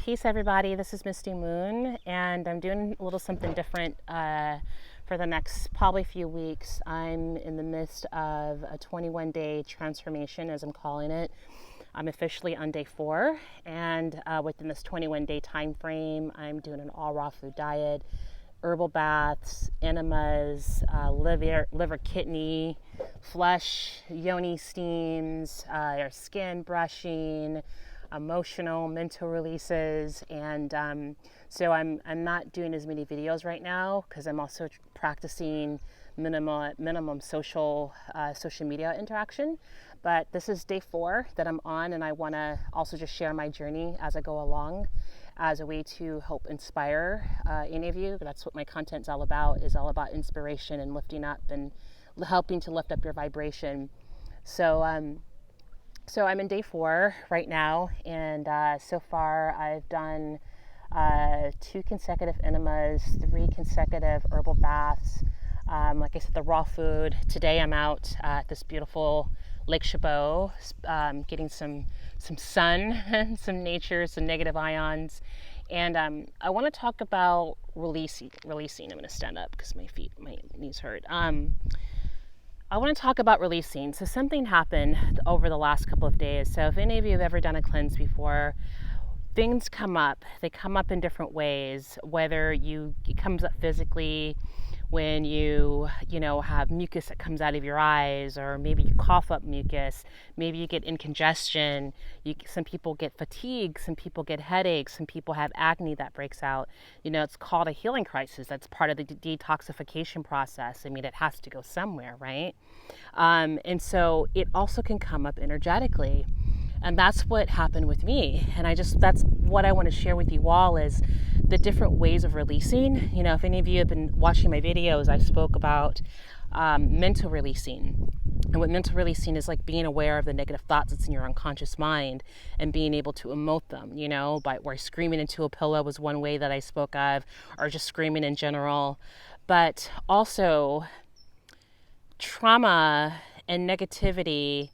Peace, everybody. This is Misty Moon, and I'm doing a little something different for the next probably few weeks. I'm in the midst of a 21-day transformation, as I'm calling it. I'm officially on day 4, and within this 21-day time frame, I'm doing an all raw food diet, herbal baths, enemas, liver kidney, flush, yoni steams, our skin brushing, emotional, mental releases, and so I'm not doing as many videos right now because I'm also practicing minimum social media interaction. But this is day 4 that I'm on, and I want to also just share my journey as I go along, as a way to help inspire any of you. That's what my content's all about. Is all about inspiration and lifting up and helping to lift up your vibration. So I'm in day 4 right now, and so far I've done 2 consecutive enemas, 3 consecutive herbal baths. Like I said, the raw food. Today I'm out at this beautiful Lake Chabot, getting some sun, some nature, some negative ions. And I want to talk about releasing. I'm going to stand up because my knees hurt. I want to talk about releasing. So something happened over the last couple of days. So if any of you have ever done a cleanse before, things come up. They come up in different ways, whether it comes up physically when you have mucus that comes out of your eyes, or maybe you cough up mucus, maybe you get indigestion, some people get fatigue, some people get headaches, some people have acne that breaks out. It's called a healing crisis. That's part of the detoxification process. I mean, it has to go somewhere, right? And so it also can come up energetically. And that's what happened with me. And that's what I want to share with you all, is the different ways of releasing. If any of you have been watching my videos, I spoke about mental releasing. And what mental releasing is like, being aware of the negative thoughts that's in your unconscious mind and being able to emote them, by screaming into a pillow was one way that I spoke of, or just screaming in general. But also trauma and negativity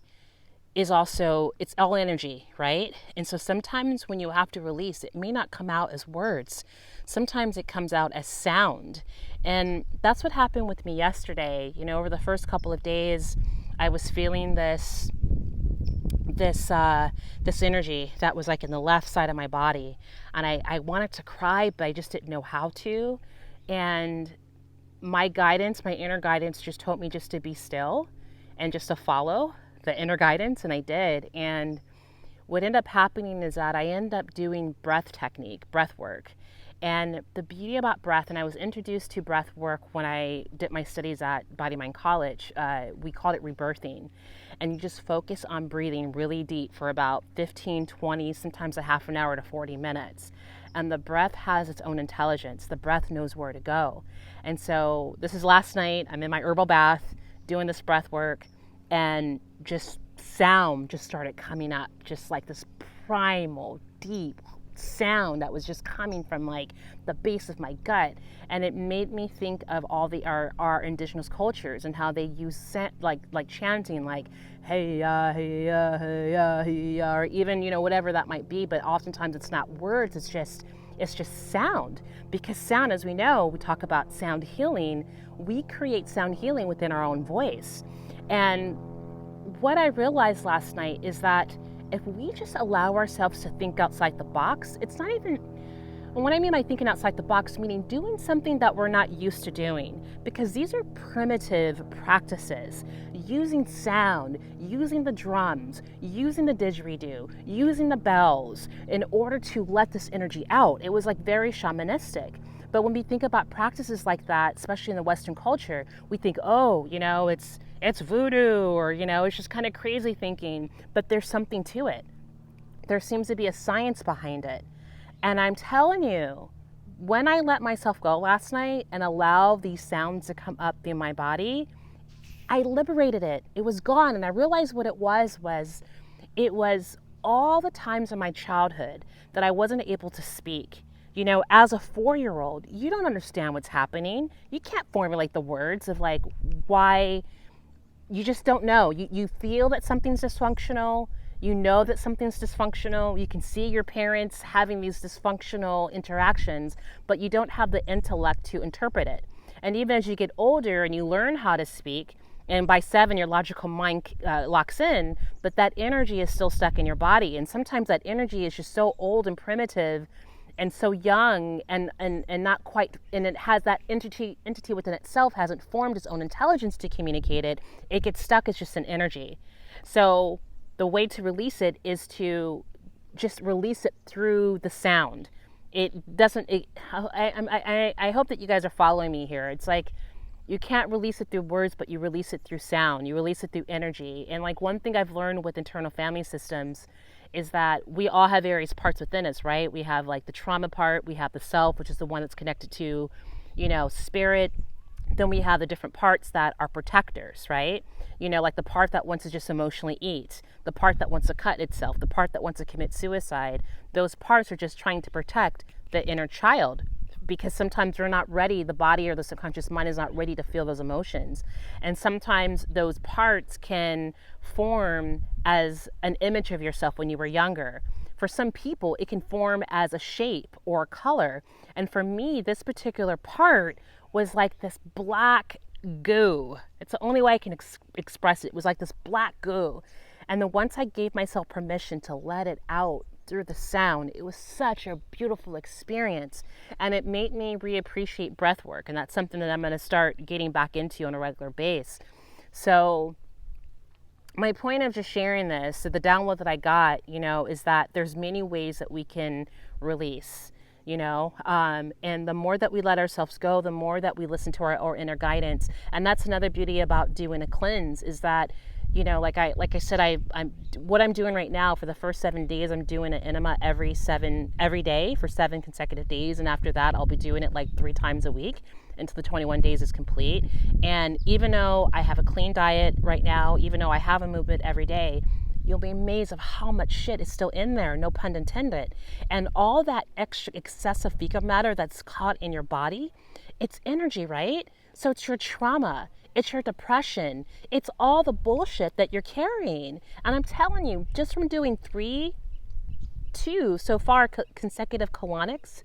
is also, it's all energy, right? And so sometimes when you have to release, it may not come out as words. Sometimes it comes out as sound. And that's what happened with me yesterday. Over the first couple of days, I was feeling this energy that was like in the left side of my body. And I wanted to cry, but I just didn't know how to. And my inner guidance just told me just to be still and just to follow the inner guidance, and I did. And what ended up happening is that I ended up doing breath work. And the beauty about breath, and I was introduced to breath work when I did my studies at Body Mind College, we called it rebirthing. And you just focus on breathing really deep for about 15, 20, sometimes a half an hour to 40 minutes. And the breath has its own intelligence. The breath knows where to go. And so this is last night. I'm in my herbal bath doing this breath work, and just sound just started coming up, just like this primal, deep sound that was just coming from like the base of my gut. And it made me think of all our indigenous cultures and how they use like chanting, like hey ya, hey ya, hey ya, hey ya, or even whatever that might be. But oftentimes it's not words, it's just sound. Because sound, as we know, we talk about sound healing, we create sound healing within our own voice. And what I realized last night is that if we just allow ourselves to think outside the box, it's not even, and what I mean by thinking outside the box, meaning doing something that we're not used to doing, because these are primitive practices, using sound, using the drums, using the didgeridoo, using the bells in order to let this energy out. It was like very shamanistic. But when we think about practices like that, especially in the Western culture, we think, it's voodoo, or, it's just kind of crazy thinking. But there's something to it. There seems to be a science behind it. And I'm telling you, when I let myself go last night and allow these sounds to come up in my body, I liberated it. It was gone. And I realized what it was all the times in my childhood that I wasn't able to speak. As a 4-year-old, you don't understand what's happening. You can't formulate the words of like why. You just don't know. You feel that something's dysfunctional. You know that something's dysfunctional. You can see your parents having these dysfunctional interactions, but you don't have the intellect to interpret it. And even as you get older and you learn how to speak, and by 7, your logical mind locks in, but that energy is still stuck in your body. And sometimes that energy is just so old and primitive and so young and not quite, and it has that entity within itself hasn't formed its own intelligence to communicate it. It gets stuck as just an energy. So the way to release it is to just release it through the sound. It doesn't, I hope that you guys are following me here. It's like, you can't release it through words, but you release it through sound. You release it through energy. And like one thing I've learned with internal family systems is that we all have various parts within us, right? We have like the trauma part, we have the self, which is the one that's connected to, spirit. Then we have the different parts that are protectors, right? Like the part that wants to just emotionally eat, the part that wants to cut itself, the part that wants to commit suicide. Those parts are just trying to protect the inner child, because sometimes we're not ready, the body or the subconscious mind is not ready to feel those emotions. And sometimes those parts can form as an image of yourself when you were younger. For some people, it can form as a shape or a color. And for me, this particular part was like this black goo. It's the only way I can express it. It was like this black goo. And then once I gave myself permission to let it out through the sound, it was such a beautiful experience, and it made me reappreciate breath work, and that's something that I'm going to start getting back into on a regular basis. So my point of just sharing this, so the download that I got, is that there's many ways that we can release, and the more that we let ourselves go, the more that we listen to our inner guidance. And that's another beauty about doing a cleanse, is that like I said, I'm what I'm doing right now for the first 7 days. I'm doing an enema every day for 7 consecutive days, and after that, I'll be doing it like 3 times a week until the 21 days is complete. And even though I have a clean diet right now, even though I have a movement every day, you'll be amazed of how much shit is still in there, no pun intended. And all that extra excessive fecal matter that's caught in your body, it's energy, right? So it's your trauma. It's your depression. It's all the bullshit that you're carrying. And I'm telling you, just from doing 2 so far consecutive colonics,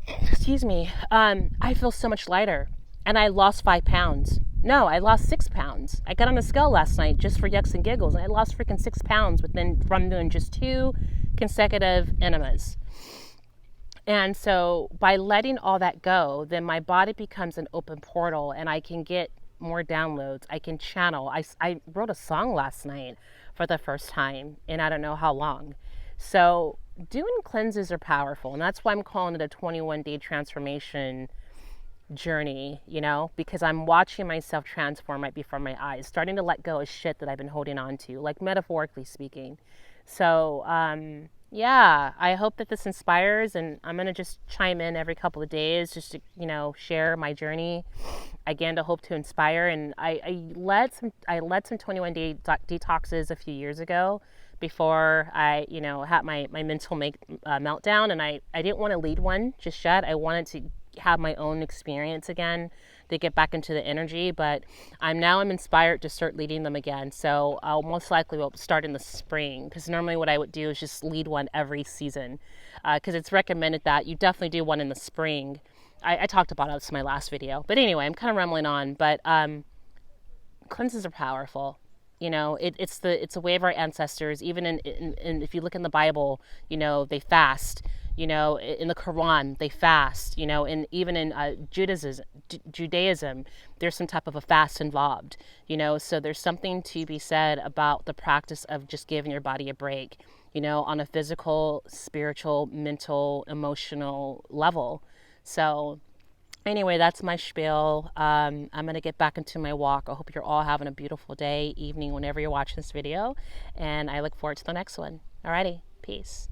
I feel so much lighter. And I lost 5 pounds. No, I lost 6 pounds. I got on the scale last night just for yucks and giggles, and I lost freaking 6 pounds from doing just 2 consecutive enemas. And so by letting all that go, then my body becomes an open portal, and I can get more downloads. I can channel. I wrote a song last night for the first time in I don't know how long. So doing cleanses are powerful, and that's why I'm calling it a 21-day transformation journey, because I'm watching myself transform right before my eyes, starting to let go of shit that I've been holding on to, like metaphorically speaking. So, yeah, I hope that this inspires, and I'm going to just chime in every couple of days just to, share my journey again, to hope to inspire. And I led some 21-day detoxes a few years ago before I, had my mental meltdown, and I didn't want to lead one just yet. I wanted to have my own experience again to get back into the energy, but I'm inspired to start leading them again. So I'll most likely will start in the spring, because normally what I would do is just lead one every season, because it's recommended that you definitely do one in the spring. I talked about this in my last video, but anyway, I'm kind of rambling on. But cleanses are powerful. It's a way of our ancestors. Even in if you look in the Bible, they fast. In the Quran, they fast, and even in Judaism, there's some type of a fast involved, so there's something to be said about the practice of just giving your body a break, on a physical, spiritual, mental, emotional level. So anyway, that's my spiel. I'm going to get back into my walk. I hope you're all having a beautiful day, evening, whenever you're watching this video, and I look forward to the next one. Alrighty, peace.